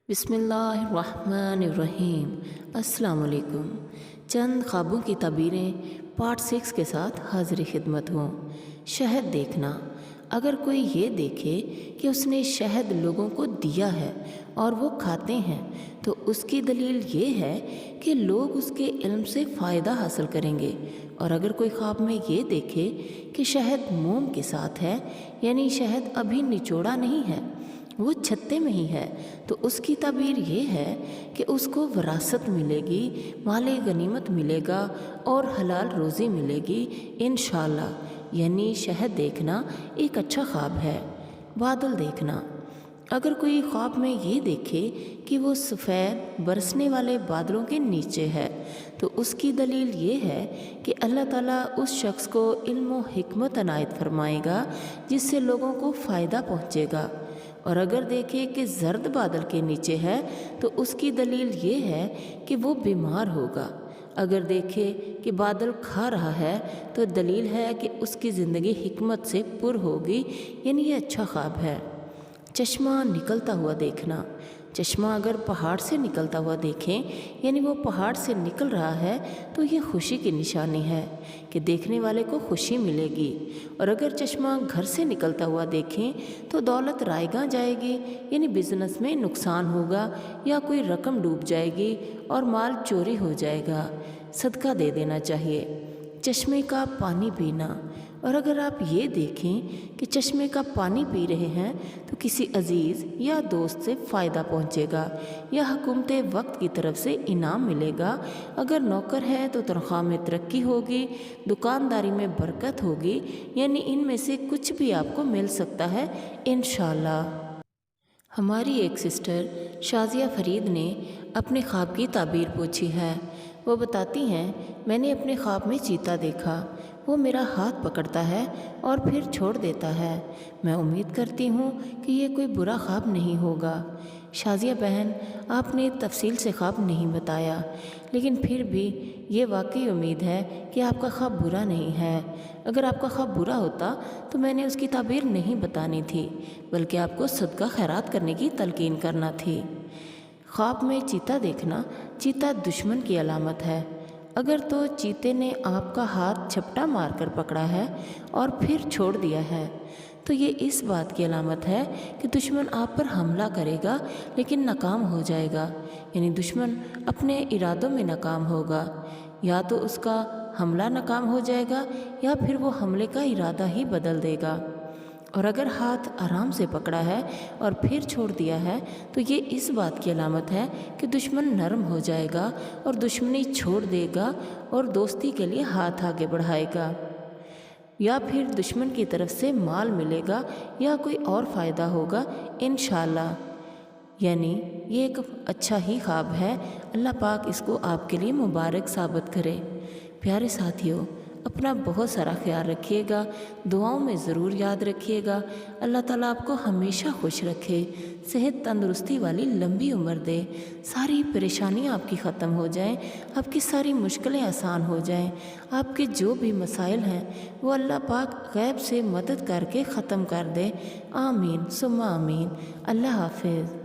बिस्मिल्लाहिर्रहमानिर्रहीम। अस्सलाम वालेकुम। चंद ख्वाबों की ताबीरें पार्ट 6 के साथ हाजिर खिदमत हूँ। शहद देखना। अगर कोई ये देखे कि उसने शहद लोगों को दिया है और वो खाते हैं तो उसकी दलील ये है कि लोग उसके इल्म से फ़ायदा हासिल करेंगे। और अगर कोई ख्वाब में ये देखे कि शहद मोम के साथ है, यानी शहद अभी निचोड़ा नहीं है, वो छत्ते में ही है, तो उसकी ताबीर ये है कि उसको विरासत मिलेगी, माले गनीमत मिलेगा और हलाल रोज़ी मिलेगी इंशाअल्लाह। यानी शहद देखना एक अच्छा ख्वाब है। बादल देखना। अगर कोई ख्वाब में ये देखे कि वो सफ़ेद बरसने वाले बादलों के नीचे है तो उसकी दलील ये है कि अल्लाह ताला उस शख्स को इल्म व हिकमत अनायत फरमाएगा जिससे लोगों को फ़ायदा पहुँचेगा। और अगर देखे कि जर्द बादल के नीचे है तो उसकी दलील ये है कि वो बीमार होगा। अगर देखे कि बादल खा रहा है तो दलील है कि उसकी ज़िंदगी हिकमत से पुर होगी, यानी ये अच्छा ख्वाब है। चश्मा निकलता हुआ देखना। चश्मा अगर पहाड़ से निकलता हुआ देखें, यानी वो पहाड़ से निकल रहा है, तो ये खुशी की निशानी है कि देखने वाले को खुशी मिलेगी। और अगर चश्मा घर से निकलता हुआ देखें तो दौलत रायगा जाएगी, यानी बिज़नेस में नुकसान होगा या कोई रकम डूब जाएगी और माल चोरी हो जाएगा। सदका दे देना चाहिए। चश्मे का पानी पीना। और अगर आप ये देखें कि चश्मे का पानी पी रहे हैं तो किसी अजीज़ या दोस्त से फ़ायदा पहुँचेगा या हुकूमत वक्त की तरफ से इनाम मिलेगा। अगर नौकर है तो तनख्वाह में तरक्की होगी, दुकानदारी में बरकत होगी, यानी इनमें से कुछ भी आपको मिल सकता है इंशाअल्लाह। हमारी एक सिस्टर शाज़िया फरीद ने अपने ख्वाब की ताबीर पूछी है। वो बताती हैं, मैंने अपने ख्वाब में चीता देखा। वो मेरा हाथ पकड़ता है और फिर छोड़ देता है। मैं उम्मीद करती हूँ कि ये कोई बुरा ख्वाब नहीं होगा। शाज़िया बहन, आपने तफसील से ख्वाब नहीं बताया, लेकिन फिर भी ये वाकई उम्मीद है कि आपका ख्वाब बुरा नहीं है। अगर आपका ख्वाब बुरा होता तो मैंने उसकी ताबीर नहीं बतानी थी, बल्कि आपको सदका खैरात करने की तलकीन करना थी। ख्वाब में चीता देखना, चीता दुश्मन की अलामत है। अगर तो चीते ने आपका हाथ झपटा मारकर पकड़ा है और फिर छोड़ दिया है तो ये इस बात की अलामत है कि दुश्मन आप पर हमला करेगा लेकिन नाकाम हो जाएगा, यानी दुश्मन अपने इरादों में नाकाम होगा। या तो उसका हमला नाकाम हो जाएगा या फिर वो हमले का इरादा ही बदल देगा। और अगर हाथ आराम से पकड़ा है और फिर छोड़ दिया है तो ये इस बात की अलामत है कि दुश्मन नरम हो जाएगा और दुश्मनी छोड़ देगा और दोस्ती के लिए हाथ आगे बढ़ाएगा। या फिर दुश्मन की तरफ से माल मिलेगा या कोई और फ़ायदा होगा इंशाअल्लाह। यानी ये एक अच्छा ही ख्वाब है। अल्लाह पाक इसको आपके लिए मुबारक साबित करे। प्यारे साथियों, अपना बहुत सारा ख्याल रखिएगा, दुआओं में ज़रूर याद रखिएगा। अल्लाह ताला आपको हमेशा खुश रखे, सेहत तंदुरुस्ती वाली लंबी उम्र दे, सारी परेशानियां आपकी ख़त्म हो जाएं, आपकी सारी मुश्किलें आसान हो जाएं, आपके जो भी मसाइल हैं वो अल्लाह पाक गैब से मदद करके ख़त्म कर दे। आमीन सुम्मा आमीन। अल्लाह हाफिज़।